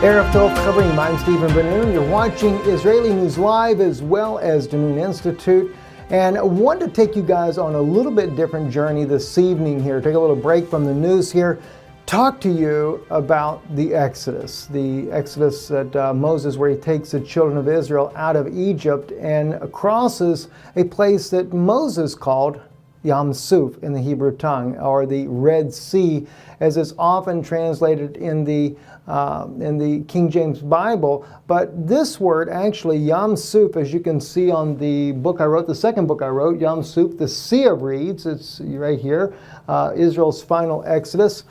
Erev Tov covering. I'm Stephen DeNoon. You're watching Israeli News Live as well as DeNoon Institute. And I wanted to take you guys on a little bit different journey this evening here. Take a little break from the news here. Talk to you about the Exodus. The Exodus that Moses, where he takes the children of Israel out of Egypt and crosses a place that Moses called Yam Suph in the Hebrew tongue, or the Red Sea, as it's often translated in the King James Bible. But this word, actually, Yam Suph, as you can see on the book I wrote, the second book I wrote, Yam Suph, the Sea of Reeds, it's right here, Israel's Final Exodus.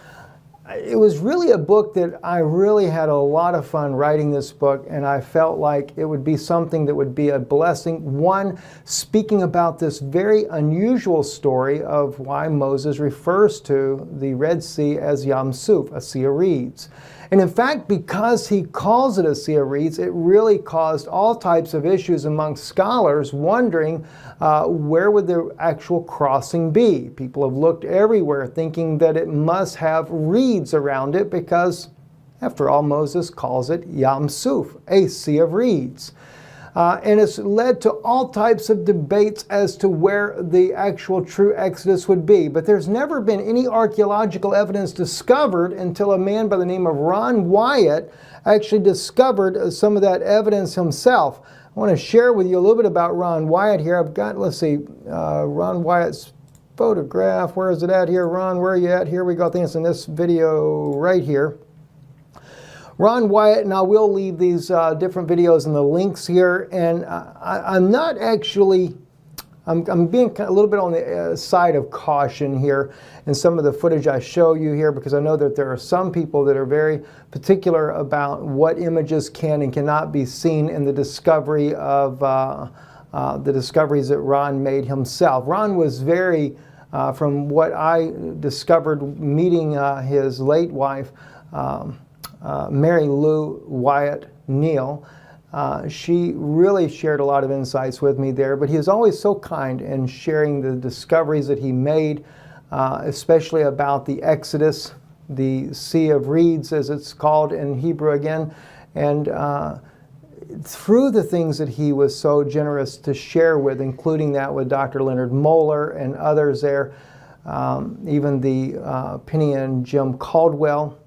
It was really a book that I really had a lot of fun writing this book, and I felt like it would be something that would be a blessing. One, speaking about this very unusual story of why Moses refers to the Red Sea as Yam Suph, a sea of reeds. And in fact, because he calls it a sea of reeds, it really caused all types of issues amongst scholars, wondering where would the actual crossing be. People have looked everywhere thinking that it must have reeds around it because, after all, Moses calls it Yam Suph, a sea of reeds. And it's led to all types of debates as to where the actual true Exodus would be. But there's never been any archaeological evidence discovered until a man by the name of Ron Wyatt actually discovered some of that evidence himself. I want to share with you a little bit about Ron Wyatt here. I've got, let's see, Ron Wyatt's photograph. Where is it at here? Ron, where are you at? Here we go. I think it's in this video right here. Ron Wyatt, and I will leave these different videos and the links here. And I'm not actually, I'm being a little bit on the side of caution here in some of the footage I show you here, because I know that there are some people that are very particular about what images can and cannot be seen in the discovery of the discoveries that Ron made himself. Ron was very, from what I discovered meeting his late wife, Mary Lou Wyatt Neal. She really shared a lot of insights with me there, but he was always so kind in sharing the discoveries that he made, especially about the Exodus, the Sea of Reeds, as it's called in Hebrew again, and through the things that he was so generous to share with, including that with Dr. Leonard Moeller and others there, even the Penny and Jim Caldwell.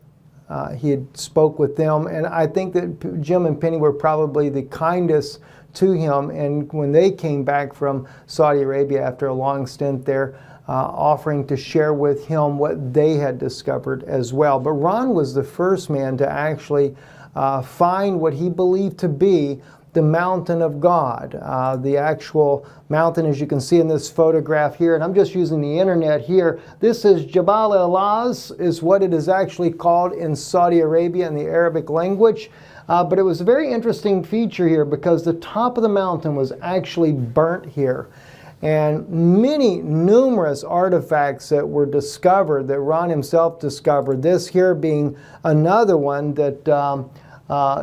He had spoke with them, and I think that Jim and Penny were probably the kindest to him. And when they came back from Saudi Arabia after a long stint there, offering to share with him what they had discovered as well. But Ron was the first man to actually find what he believed to be the mountain of God, the actual mountain, as you can see in this photograph here, and I'm just using the internet here. This is Jabal el-Laz, is what it is actually called in Saudi Arabia in the Arabic language. But it was a very interesting feature here because the top of the mountain was actually burnt here. And numerous artifacts that were discovered, that Ron himself discovered, this here being another one that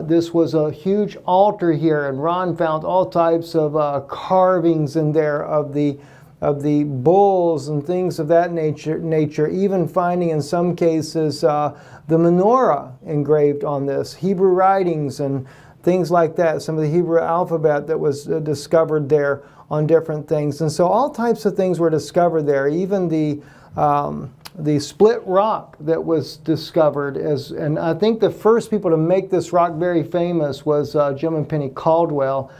this was a huge altar here, and Ron found all types of carvings in there of the bulls and things of that nature, even finding in some cases the menorah engraved on this, Hebrew writings and things like that, some of the Hebrew alphabet that was discovered there on different things. And so all types of things were discovered there, even the split rock that was discovered, and I think the first people to make this rock very famous was Jim and Penny Caldwell,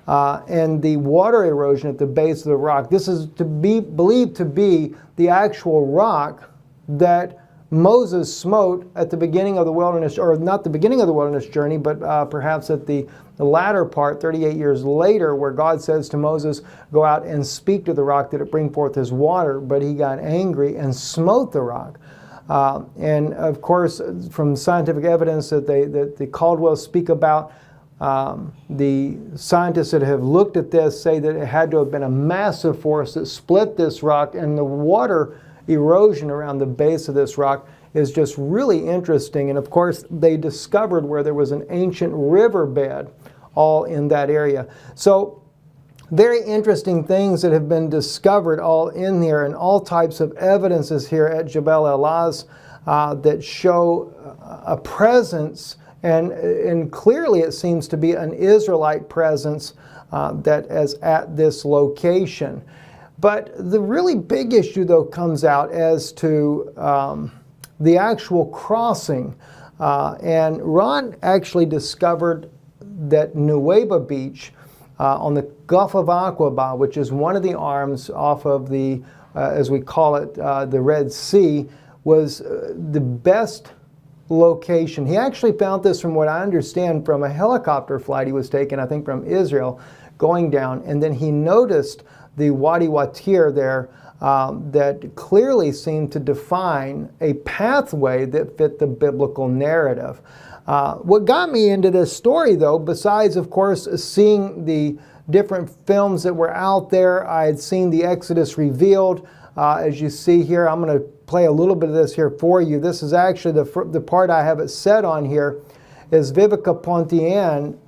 and the water erosion at the base of the rock. This is believed to be the actual rock that Moses smote at the beginning of the wilderness, or not the beginning of the wilderness journey, but perhaps at the latter part, 38 years later, where God says to Moses, go out and speak to the rock that it bring forth his water, but he got angry and smote the rock. And of course, from scientific evidence that the Caldwells speak about, the scientists that have looked at this say that it had to have been a massive force that split this rock, and the water erosion around the base of this rock is just really interesting. And of course, they discovered where there was an ancient riverbed all in that area. So very interesting things that have been discovered all in here, and all types of evidences here at Jebel El-Az that show a presence, and clearly it seems to be an Israelite presence that is at this location. But the really big issue, though, comes out as to the actual crossing. And Ron actually discovered that Nuweiba Beach on the Gulf of Aquba, which is one of the arms off of the, as we call it, the Red Sea, was the best location. He actually found this, from what I understand, from a helicopter flight he was taking, I think from Israel, going down, and then he noticed the Wadi Watir there that clearly seemed to define a pathway that fit the biblical narrative. What got me into this story, though, besides, of course, seeing the different films that were out there, I had seen the Exodus Revealed. As you see here, I'm going to play a little bit of this here for you. This is actually the part I have it set on here, is Vivica Pontian,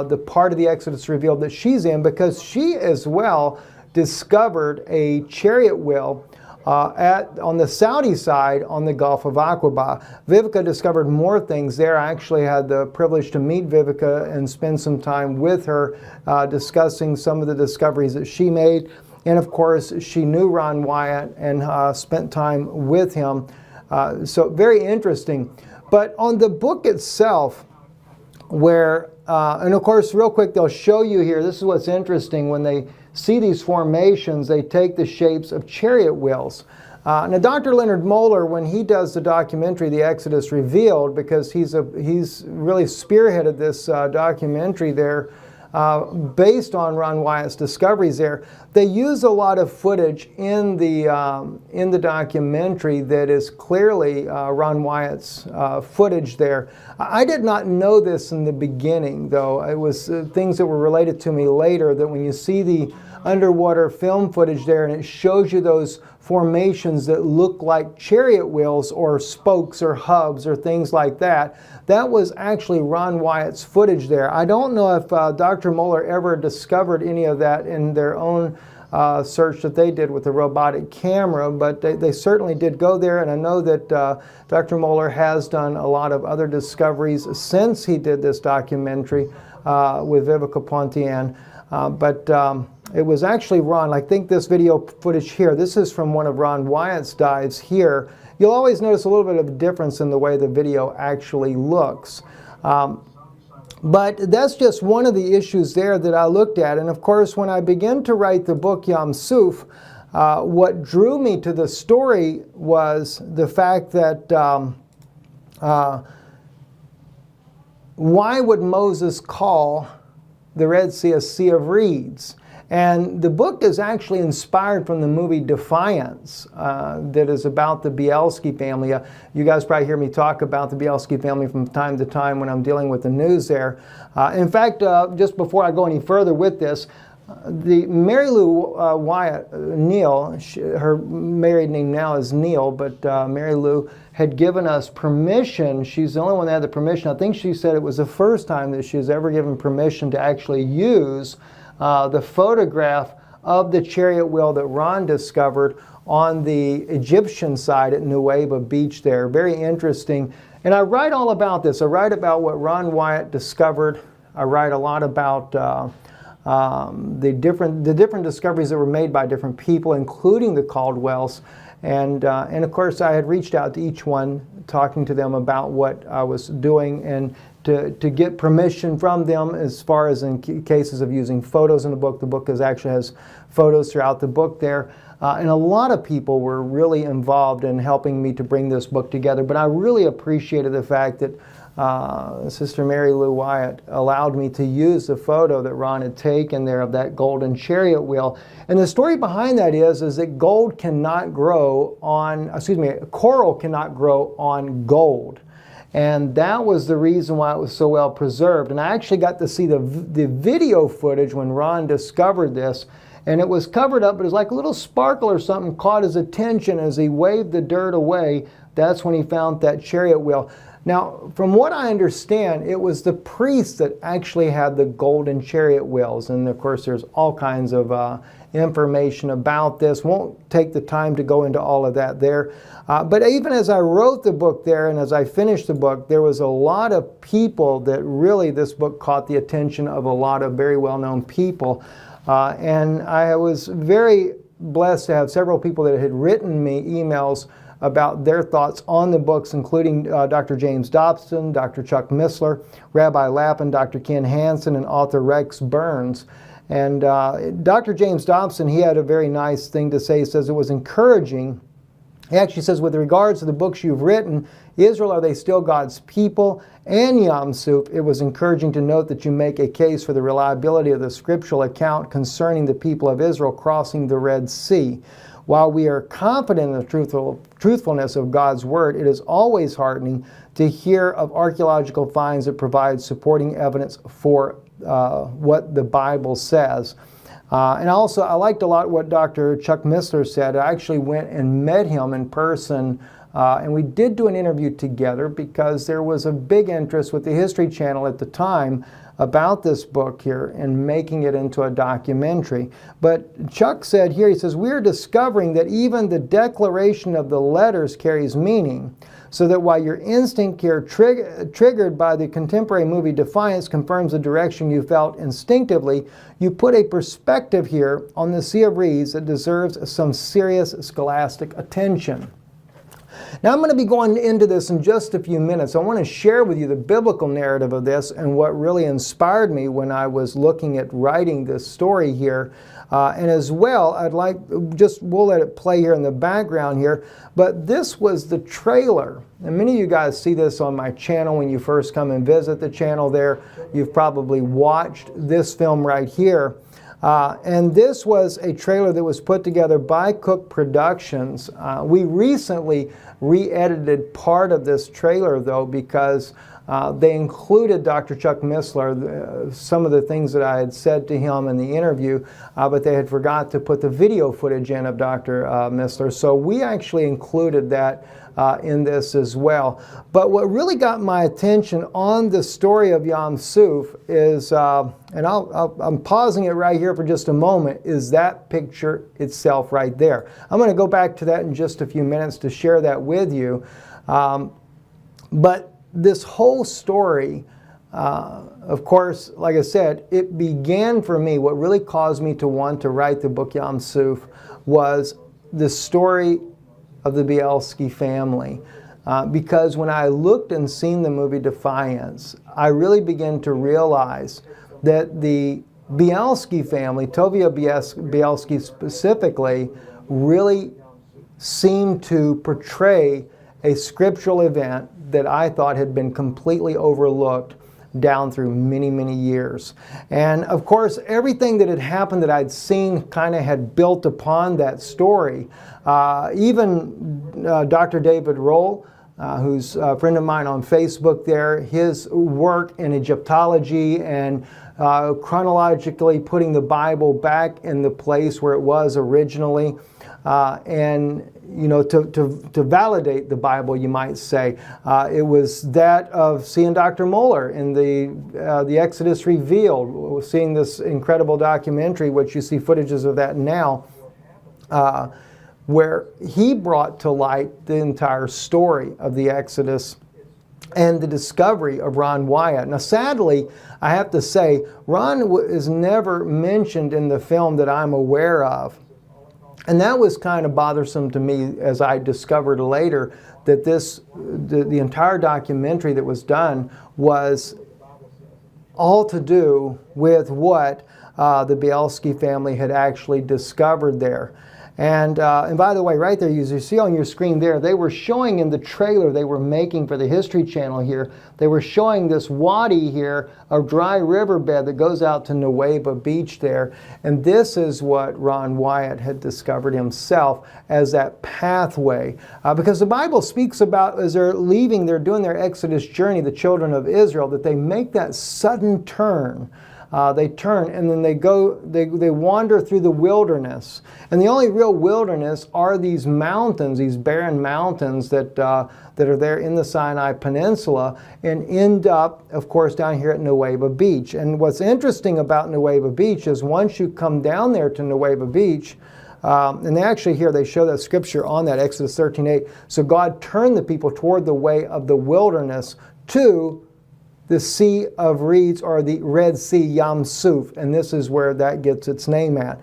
the part of the Exodus Revealed that she's in, because she as well discovered a chariot wheel on the Saudi side on the Gulf of Aquba. Vivica discovered more things there. I actually had the privilege to meet Vivica and spend some time with her discussing some of the discoveries that she made. And of course, she knew Ron Wyatt and spent time with him. So very interesting. But on the book itself, where, and of course, real quick, they'll show you here, this is what's interesting, when they see these formations, they take the shapes of chariot wheels. Now, Dr. Leonard Moeller, when he does the documentary, The Exodus Revealed, because he's really spearheaded this documentary there, based on Ron Wyatt's discoveries there, they use a lot of footage in the documentary that is clearly Ron Wyatt's footage there. I did not know this in the beginning, though. It was things that were related to me later, that when you see the underwater film footage there and it shows you those formations that look like chariot wheels or spokes or hubs or things like that, that was actually Ron Wyatt's footage there. I don't know if Dr. Moeller ever discovered any of that in their own search that they did with the robotic camera, but they certainly did go there, and I know that Dr. Moeller has done a lot of other discoveries since he did this documentary with Vivica Pontian. But it was actually Ron. I think this video footage here, this is from one of Ron Wyatt's dives here. You'll always notice a little bit of a difference in the way the video actually looks. But that's just one of the issues there that I looked at. And of course, when I began to write the book Yam Suph, what drew me to the story was the fact that why would Moses call the Red Sea a sea of reeds? And the book is actually inspired from the movie Defiance that is about the Bielski family. You guys probably hear me talk about the Bielski family from time to time when I'm dealing with the news there. In fact, just before I go any further with this, the Mary Lou Wyatt, Neil, her married name now is Neil, but Mary Lou had given us permission. She's the only one that had the permission. I think she said it was the first time that she was ever given permission to actually use the photograph of the chariot wheel that Ron discovered on the Egyptian side at Nuweiba Beach there. Very interesting. And I write all about this. I write about what Ron Wyatt discovered. I write a lot about the different discoveries that were made by different people, including the Caldwells. And of course, I had reached out to each one, talking to them about what I was doing, and to get permission from them as far as in cases of using photos in the book. The book actually has photos throughout the book there. And a lot of people were really involved in helping me to bring this book together. But I really appreciated the fact that Sister Mary Lou Wyatt allowed me to use the photo that Ron had taken there of that golden chariot wheel. And the story behind that is that gold cannot grow on, coral cannot grow on gold. And that was the reason why it was so well preserved. And I actually got to see the video footage when Ron discovered this. and it was covered up, but it was like a little sparkle or something caught his attention as he waved the dirt away. That's when he found that chariot wheel. Now, from what I understand, it was the priests that actually had the golden chariot wheels. And of course, there's all kinds of information about this. Won't take the time to go into all of that there. But even as I wrote the book there and as I finished the book, there was a lot of people that really this book caught the attention of a lot of very well-known people. And I was very blessed to have several people that had written me emails about their thoughts on the books, including Dr. James Dobson, Dr. Chuck Missler, Rabbi Lappin, Dr. Ken Hansen, and author Rex Burns. And Dr. James Dobson, he had a very nice thing to say. He says it was encouraging. He actually says, with regards to the books you've written, Israel, are they still God's people? And Yam Suph, it was encouraging to note that you make a case for the reliability of the scriptural account concerning the people of Israel crossing the Red Sea. While we are confident in the truthfulness of God's word, it is always heartening to hear of archaeological finds that provide supporting evidence for what the Bible says. And also, I liked a lot what Dr. Chuck Missler said. I actually went and met him in person, and we did do an interview together because there was a big interest with the History Channel at the time about this book here and making it into a documentary. But Chuck said here, he says, we're discovering that even the declaration of the letters carries meaning, so that while your instinct here triggered by the contemporary movie Defiance confirms the direction you felt instinctively, you put a perspective here on the Sea of Reeds that deserves some serious scholastic attention. Now I'm going to be going into this in just a few minutes. I want to share with you the biblical narrative of this and what really inspired me when I was looking at writing this story here. And as well, we'll let it play here in the background here, but this was the trailer. And many of you guys see this on my channel when you first come and visit the channel there. You've probably watched this film right here. And this was a trailer that was put together by Cook Productions. We recently re-edited part of this trailer, though, because they included Dr. Chuck Missler, some of the things that I had said to him in the interview, but they had forgot to put the video footage in of Dr. Missler. So we actually included that in this as well. But what really got my attention on the story of Yam Suph is, and I'm pausing it right here for just a moment, is that picture itself right there. I'm going to go back to that in just a few minutes to share that with you. But this whole story, of course, like I said, it began for me, what really caused me to want to write the book Yam Suph was the story of the Bielski family. Because when I looked and seen the movie Defiance, I really began to realize that the Bielski family, Tovia Bielski specifically, really seemed to portray a scriptural event that I thought had been completely overlooked down through many, many years. And of course, everything that had happened that I'd seen kind of had built upon that story. Even Dr. David Roll, who's a friend of mine on Facebook there, his work in Egyptology and chronologically putting the Bible back in the place where it was originally, and to validate the Bible, you might say. It was that of seeing Dr. Moeller in the Exodus Revealed, seeing this incredible documentary, which you see footages of that now, where he brought to light the entire story of the Exodus and the discovery of Ron Wyatt. Now, sadly, I have to say, Ron is never mentioned in the film that I'm aware of. And that was kind of bothersome to me, as I discovered later that the entire documentary that was done was all to do with what the Bielski family had actually discovered there. And by the way, right there, you see on your screen there, they were showing in the trailer they were making for the History Channel here, they were showing this wadi here, a dry riverbed that goes out to Nueva Beach there. And this is what Ron Wyatt had discovered himself as that pathway. Because the Bible speaks about, as they're leaving, they're doing their Exodus journey, the children of Israel, that they make that sudden turn They turn and then they wander through the wilderness. And the only real wilderness are these mountains, these barren mountains that are there in the Sinai Peninsula, and end up, of course, down here at Nuweiba Beach. And what's interesting about Nuweiba Beach is once you come down there to Nuweiba Beach, and they actually here, they show that scripture on that, Exodus 13:8. So God turned the people toward the way of the wilderness to the Sea of Reeds, or the Red Sea, Yam Suph, and this is where that gets its name at.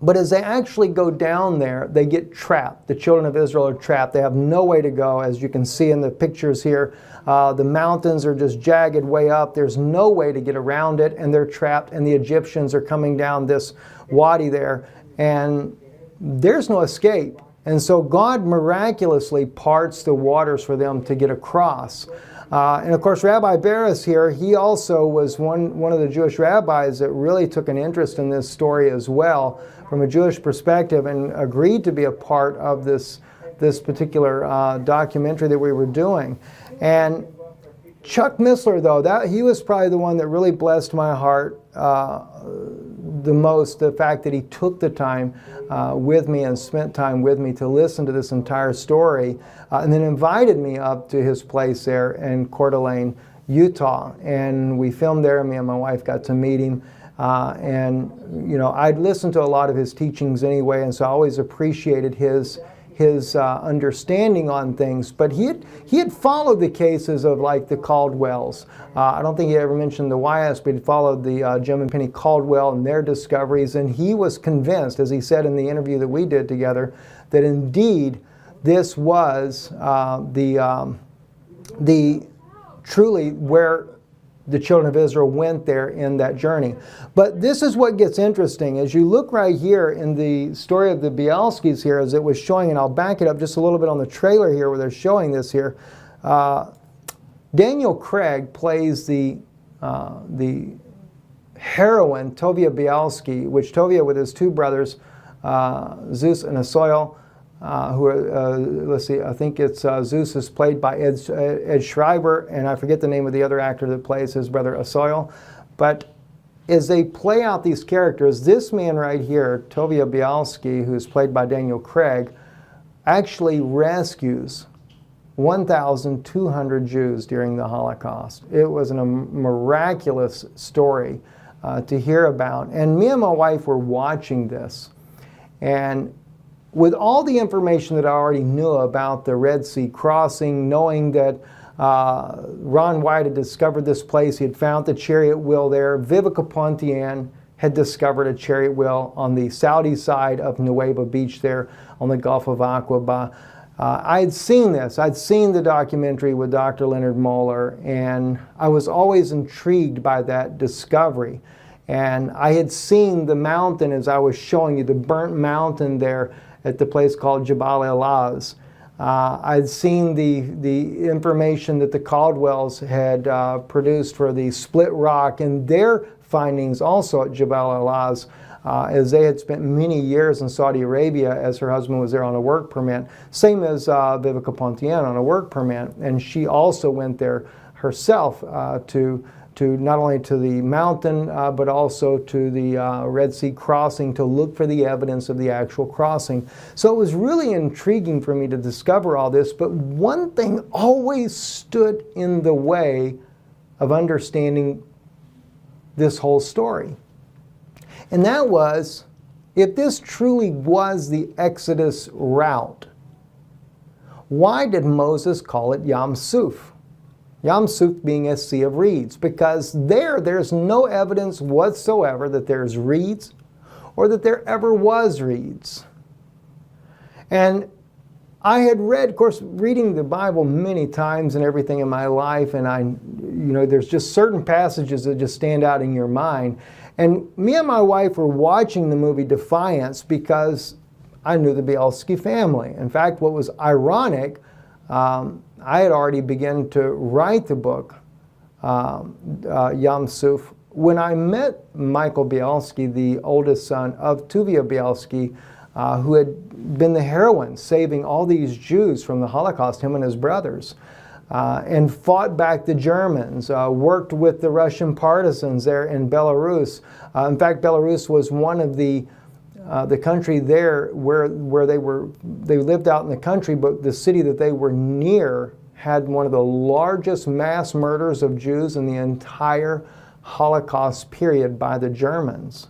But as they actually go down there, they get trapped. The children of Israel are trapped. They have no way to go, as you can see in the pictures here. The mountains are just jagged way up. There's no way to get around it, and they're trapped, and the Egyptians are coming down this wadi there, and there's no escape. And so God miraculously parts the waters for them to get across. And of course, Rabbi Barris here, he also was one of the Jewish rabbis that really took an interest in this story as well, from a Jewish perspective, and agreed to be a part of this particular documentary that we were doing. And Chuck Missler, though, he was probably the one that really blessed my heart the most, the fact that he took the time with me and spent time with me to listen to this entire story, and then invited me up to his place there in Coeur d'Alene, Utah. And we filmed there, me and my wife got to meet him. And, you know, I'd listened to a lot of his teachings anyway, and so I always appreciated his understanding on things. But he had followed the cases of, like, the Caldwells. I don't think he ever mentioned the Wyeths, but he followed the Jim and Penny Caldwell and their discoveries, and he was convinced, as he said in the interview that we did together, that indeed this was the truly where the children of Israel went there in that journey. But this is what gets interesting. As you look right here in the story of the Bielskis here, as it was showing, and I'll back it up just a little bit on the trailer here where they're showing this here. Daniel Craig plays the heroine, Tovia Bielski, which Tovia, with his two brothers, Zeus and Asoil, who are, let's see, I think it's Zeus is played by Ed Schreiber, and I forget the name of the other actor that plays his brother Asoil. But as they play out these characters, this man right here, Tovia Bielski, who's played by Daniel Craig, actually rescues 1,200 Jews during the Holocaust. It was a miraculous story to hear about. And me and my wife were watching this, and with all the information that I already knew about the Red Sea crossing, knowing that Ron White had discovered this place, he had found the chariot wheel there. Vivica Pontian had discovered a chariot wheel on the Saudi side of Nuweiba Beach there on the Gulf of Aquba. I had seen this. I'd seen the documentary with Dr. Leonard Moeller, and I was always intrigued by that discovery. And I had seen the mountain, as I was showing you, the burnt mountain there at the place called Jabal El-Az. I'd seen the information that the Caldwells had produced for the split rock and their findings also at Jabal El-Az, as they had spent many years in Saudi Arabia, as her husband was there on a work permit, same as Vivica Pontian on a work permit. And she also went there herself to not only to the mountain, but also to the Red Sea crossing to look for the evidence of the actual crossing. So it was really intriguing for me to discover all this, but one thing always stood in the way of understanding this whole story. And that was, if this truly was the Exodus route, why did Moses call it Yam Suph? Yam Suph being a sea of reeds, because there's no evidence whatsoever that there's reeds or that there ever was reeds. And I had read, of course, reading the Bible many times and everything in my life, and there's just certain passages that just stand out in your mind. And me and my wife were watching the movie Defiance because I knew the Bielski family. In fact, what was ironic, I had already begun to write the book, Yam Suph, when I met Michael Bielski, the oldest son of Tovia Bielski, who had been the heroine saving all these Jews from the Holocaust, him and his brothers. and fought back the Germans, worked with the Russian partisans there in Belarus. In fact, Belarus was one of the country there where they lived out in the country, but the city that they were near had one of the largest mass murders of Jews in the entire Holocaust period by the Germans.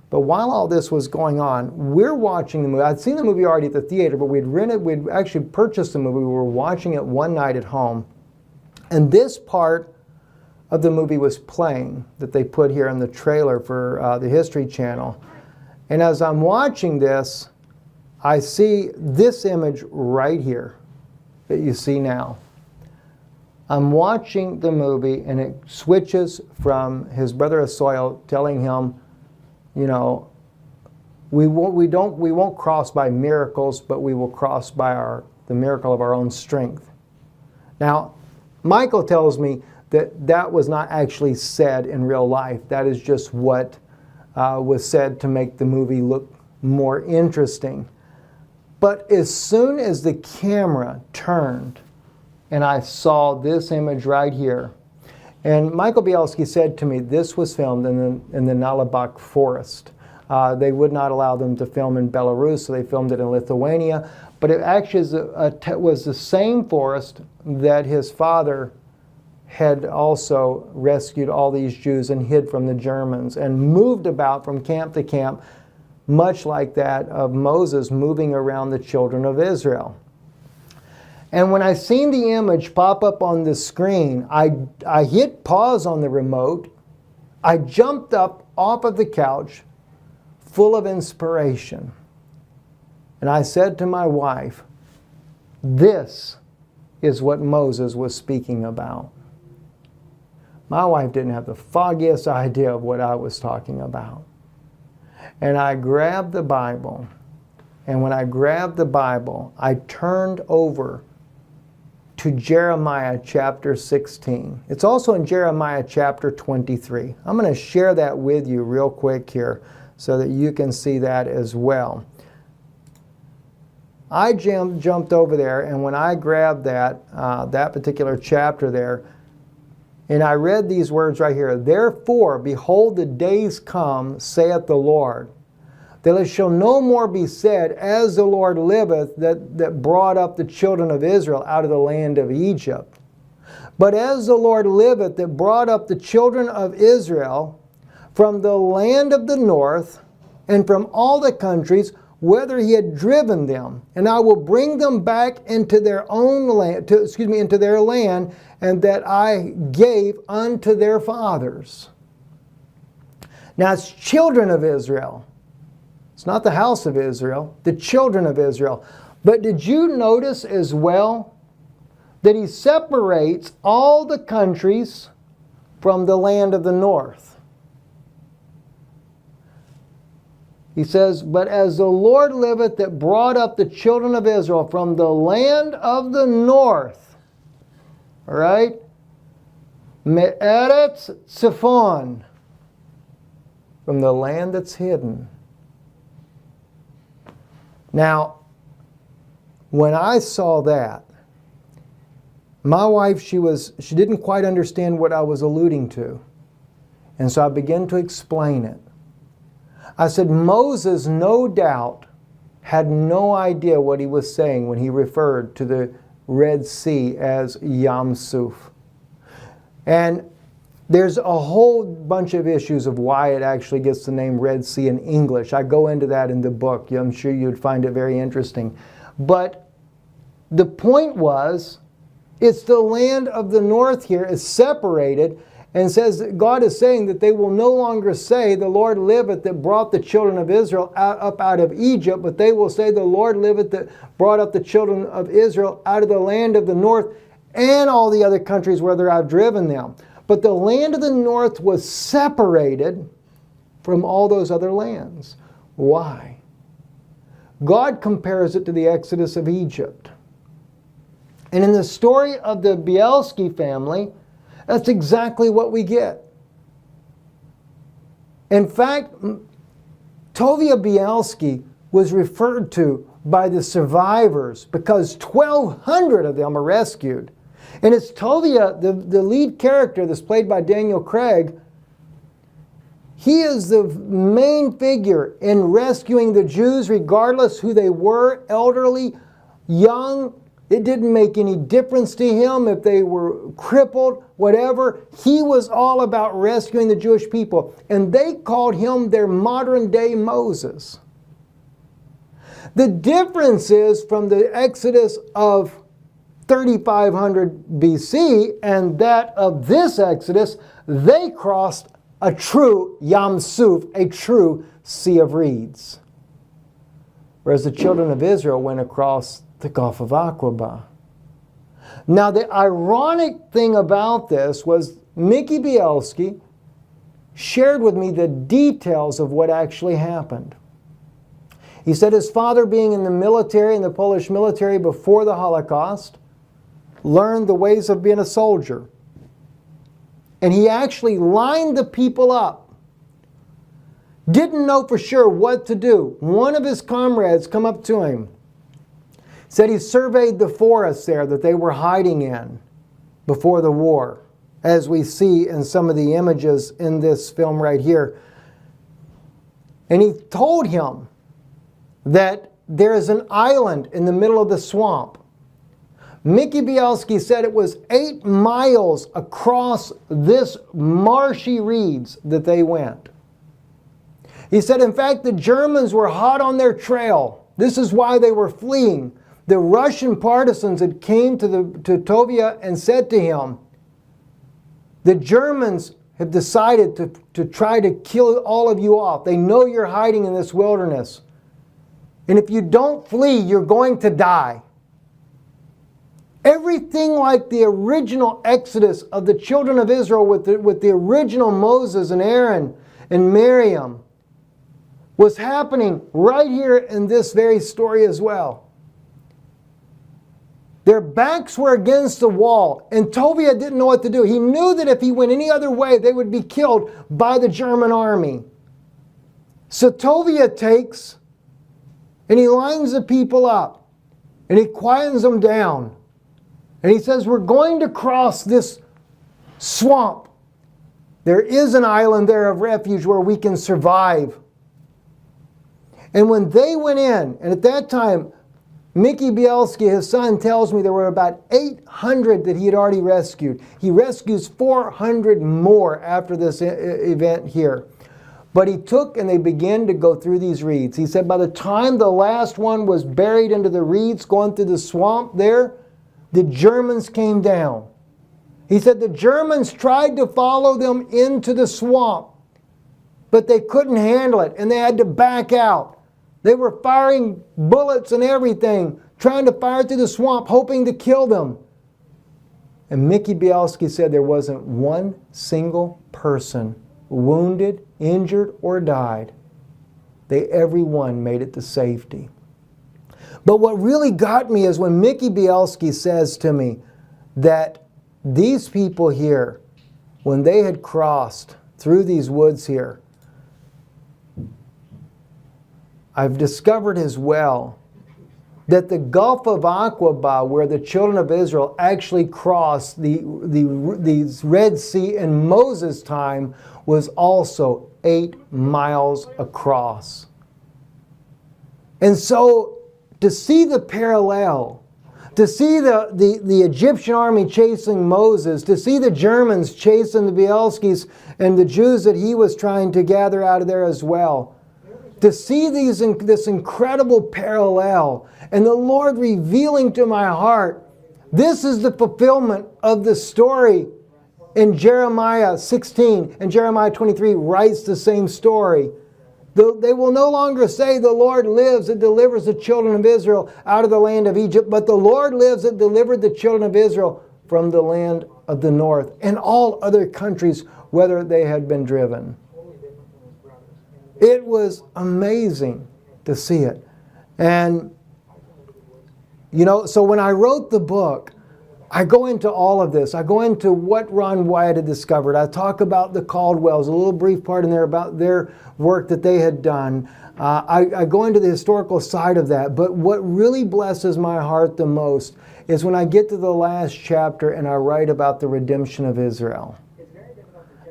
But while all this was going on, we're watching the movie. I'd seen the movie already at the theater, but we'd actually purchased the movie. We were watching it one night at home. And this part of the movie was playing that they put here in the trailer for the History Channel. And as I'm watching this, I see this image right here that you see now. I'm watching the movie, and it switches from his brother Asoil telling him, you know, we won't cross by miracles, but we will cross by the miracle of our own strength. Now, Michael tells me that that was not actually said in real life. That is just what was said to make the movie look more interesting. But as soon as the camera turned and I saw this image right here, and Michael Bielski said to me this was filmed in the Nalibak forest. They would not allow them to film in Belarus, so they filmed it in Lithuania. But it actually was the same forest that his father had also rescued all these Jews and hid from the Germans and moved about from camp to camp, much like that of Moses moving around the children of Israel. And when I seen the image pop up on the screen, I hit pause on the remote. I jumped up off of the couch, full of inspiration. And I said to my wife, this is what Moses was speaking about. My wife didn't have the foggiest idea of what I was talking about. And I grabbed the Bible. And when I grabbed the Bible, I turned over to Jeremiah chapter 16. It's also in Jeremiah chapter 23. I'm going to share that with you real quick here so that you can see that as well. I jumped over there, and when I grabbed that particular chapter there, and I read these words right here, "Therefore, behold, the days come, saith the Lord, that it shall no more be said, as the Lord liveth, that brought up the children of Israel out of the land of Egypt. But as the Lord liveth, that brought up the children of Israel from the land of the north, and from all the countries, whither he had driven them. And I will bring them back into their own land, into their land, and that I gave unto their fathers." Now it's children of Israel. It's not the house of Israel, the children of Israel. But did you notice as well that he separates all the countries from the land of the north? He says, "But as the Lord liveth that brought up the children of Israel from the land of the north," all right? Me'eretz Tzifon, from the land that's hidden. Now, when I saw that, my wife, she didn't quite understand what I was alluding to. And so I began to explain it. I said, Moses, no doubt, had no idea what he was saying when he referred to the Red Sea as Yam Suph. And there's a whole bunch of issues of why it actually gets the name Red Sea in English. I go into that in the book. I'm sure you'd find it very interesting. But the point was, it's the land of the north here is separated, and says that God is saying that they will no longer say, "The Lord liveth that brought the children of Israel up out of Egypt," but they will say, "The Lord liveth that brought up the children of Israel out of the land of the north and all the other countries whither I've driven them." But the land of the north was separated from all those other lands. Why? God compares it to the Exodus of Egypt. And in the story of the Bielski family, that's exactly what we get. In fact, Tovia Bielski was referred to by the survivors because 1,200 of them are rescued. And it's Tovia, the lead character that's played by Daniel Craig. He is the main figure in rescuing the Jews, regardless who they were, elderly, young. It didn't make any difference to him if they were crippled, whatever. He was all about rescuing the Jewish people. And they called him their modern day Moses. The difference is from the Exodus of 3500 BC and that of this Exodus, they crossed a true Yam Suph, a true Sea of Reeds. Whereas the children of Israel went across the Gulf of Aquba. Now the ironic thing about this was Mickey Bielski shared with me the details of what actually happened. He said his father, being in the military, in the Polish military before the Holocaust, learned the ways of being a soldier. And he actually lined the people up. Didn't know for sure what to do. One of his comrades come up to him. Said he surveyed the forest there that they were hiding in before the war, as we see in some of the images in this film right here. And he told him that there is an island in the middle of the swamp. Mickey Bielski said it was 8 miles across this marshy reeds that they went. He said, in fact, the Germans were hot on their trail. This is why they were fleeing. The Russian partisans had came to Tovia and said to him, the Germans have decided to try to kill all of you off. They know you're hiding in this wilderness. And if you don't flee, you're going to die. Everything like the original Exodus of the children of Israel with the original Moses and Aaron and Miriam was happening right here in this very story as well. Their backs were against the wall, and Tovia didn't know what to do. He knew that if he went any other way, they would be killed by the German army. So Tovia takes and he lines the people up and he quiets them down. And he says, we're going to cross this swamp. There is an island there of refuge where we can survive. And when they went in, and at that time, Mickey Bielski, his son, tells me there were about 800 that he had already rescued. He rescues 400 more after this event here. But he took and they began to go through these reeds. He said by the time the last one was buried into the reeds, going through the swamp there, the Germans came down. He said the Germans tried to follow them into the swamp, but they couldn't handle it and they had to back out. They were firing bullets and everything, trying to fire through the swamp, hoping to kill them. And Mickey Bielski said there wasn't one single person wounded, injured, or died. Everyone made it to safety. But what really got me is when Mickey Bielski says to me that these people here, when they had crossed through these woods here, I've discovered as well that the Gulf of Aquba, where the children of Israel actually crossed the Red Sea in Moses' time, was also 8 miles across. And so to see the parallel, to see the Egyptian army chasing Moses, to see the Germans chasing the Bielskis and the Jews that he was trying to gather out of there as well, to see this incredible parallel, and the Lord revealing to my heart, this is the fulfillment of the story in Jeremiah 16, and Jeremiah 23 writes the same story. They will no longer say the Lord lives that delivers the children of Israel out of the land of Egypt, but the Lord lives that delivered the children of Israel from the land of the north and all other countries, whether they had been driven. It was amazing to see it. And, so when I wrote the book, I go into all of this. I go into what Ron Wyatt had discovered. I talk about the Caldwells, a little brief part in there about their work that they had done. I go into the historical side of that, but what really blesses my heart the most is when I get to the last chapter and I write about the redemption of Israel.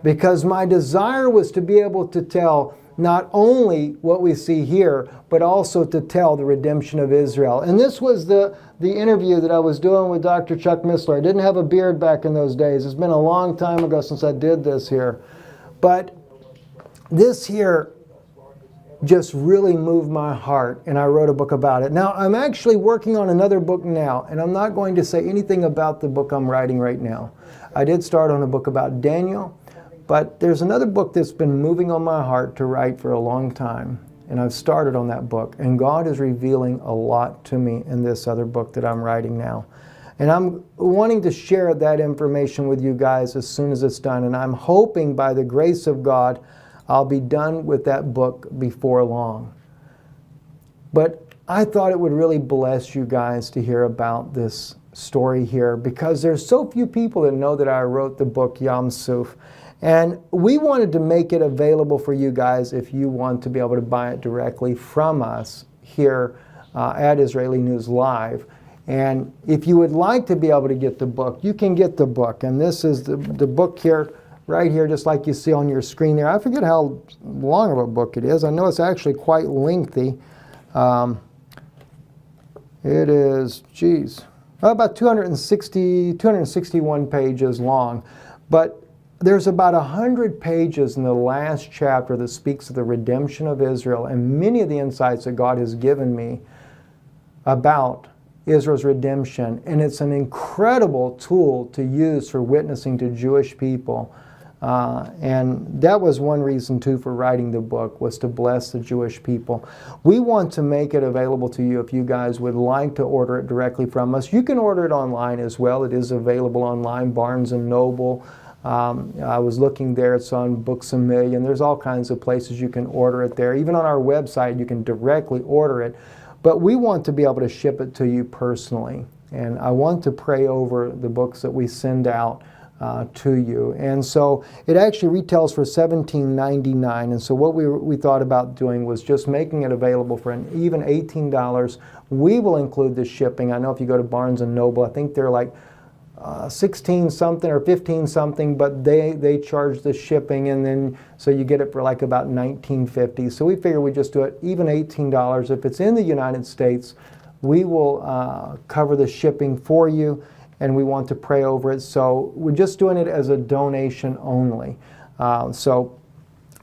Because my desire was to be able to tell not only what we see here, but also to tell the redemption of Israel. And this was the interview that I was doing with Dr. Chuck Missler. I didn't have a beard back in those days. It's been a long time ago since I did this here. But this here just really moved my heart, and I wrote a book about it. Now, I'm actually working on another book now, and I'm not going to say anything about the book I'm writing right now. I did start on a book about Daniel, but there's another book that's been moving on my heart to write for a long time, and I've started on that book, and God is revealing a lot to me in this other book that I'm writing now. And I'm wanting to share that information with you guys as soon as it's done, and I'm hoping by the grace of God I'll be done with that book before long. But I thought it would really bless you guys to hear about this story here, because there's so few people that know that I wrote the book Yam Suph. And we wanted to make it available for you guys if you want to be able to buy it directly from us here at Israeli News Live. And if you would like to be able to get the book, you can get the book. And this is the book here, right here, just like you see on your screen there. I forget how long of a book it is. I know it's actually quite lengthy. It is, about 261 pages long. But there's about 100 pages in the last chapter that speaks of the redemption of Israel and many of the insights that God has given me about Israel's redemption. And it's an incredible tool to use for witnessing to Jewish people. And that was one reason, too, for writing the book, was to bless the Jewish people. We want to make it available to you if you guys would like to order it directly from us. You can order it online as well. It is available online, Barnes & Noble. I was looking there. It's on Books A Million. There's all kinds of places you can order it there. Even on our website, you can directly order it. But we want to be able to ship it to you personally. And I want to pray over the books that we send out to you. And so it actually retails for $17.99. And so what we thought about doing was just making it available for even $18. We will include the shipping. I know if you go to Barnes & Noble, I think they're like 16 something or 15 something, but they charge the shipping, and then so you get it for like about $19.50. So we figure we just do it even $18. If it's in the United States, we will cover the shipping for you, and we want to pray over it. So we're just doing it as a donation only. So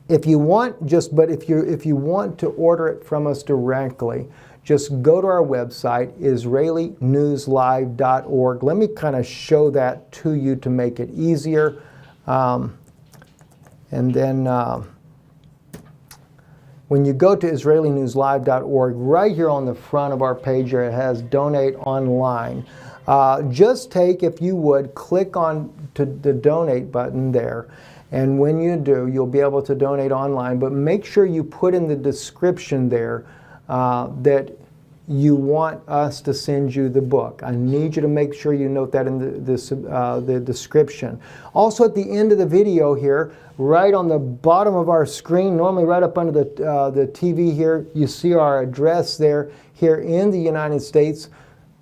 if you want, if you want to order it from us directly, just go to our website, IsraeliNewsLive.org. Let me kind of show that to you to make it easier. And then when you go to IsraeliNewsLive.org, right here on the front of our page here, it has Donate Online. Just take, if you would, click on the Donate button there. And when you do, you'll be able to donate online. But make sure you put in the description there that you want us to send you the book. I need you to make sure you note that in the description. Also at the end of the video here, right on the bottom of our screen, normally right up under the TV here, you see our address there here in the United States.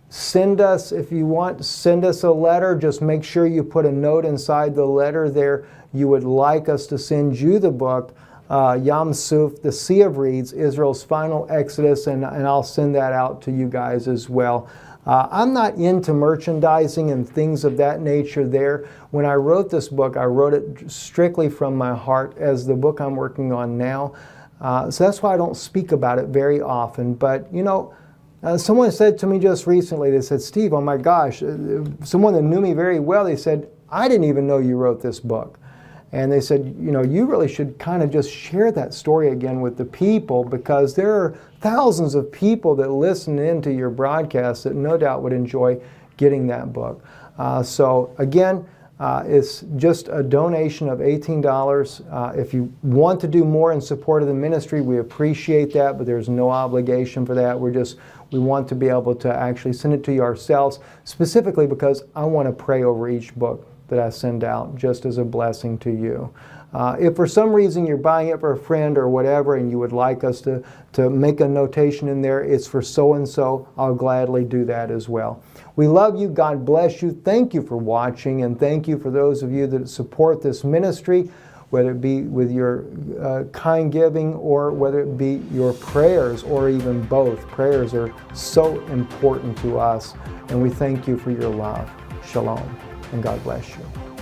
Send us, if you want, send us a letter. Just make sure you put a note inside the letter there. You would like us to send you the book, Yam Suph, The Sea of Reeds, Israel's Final Exodus, and I'll send that out to you guys as well. I'm not into merchandising and things of that nature there. When I wrote this book, I wrote it strictly from my heart, as the book I'm working on now. So that's why I don't speak about it very often. But, you know, someone said to me just recently, they said, Steve, oh my gosh, someone that knew me very well, they said, I didn't even know you wrote this book. And they said, you know, you really should kind of just share that story again with the people, because there are thousands of people that listen into your broadcast that no doubt would enjoy getting that book. So again, it's just a donation of $18. If you want to do more in support of the ministry, we appreciate that, but there's no obligation for that. We want to be able to actually send it to you ourselves, specifically because I want to pray over each book that I send out just as a blessing to you. If for some reason you're buying it for a friend or whatever and you would like us to make a notation in there, it's for so-and-so, I'll gladly do that as well. We love you. God bless you. Thank you for watching, and thank you for those of you that support this ministry, whether it be with your kind giving or whether it be your prayers or even both. Prayers are so important to us, and we thank you for your love. Shalom, and God bless you.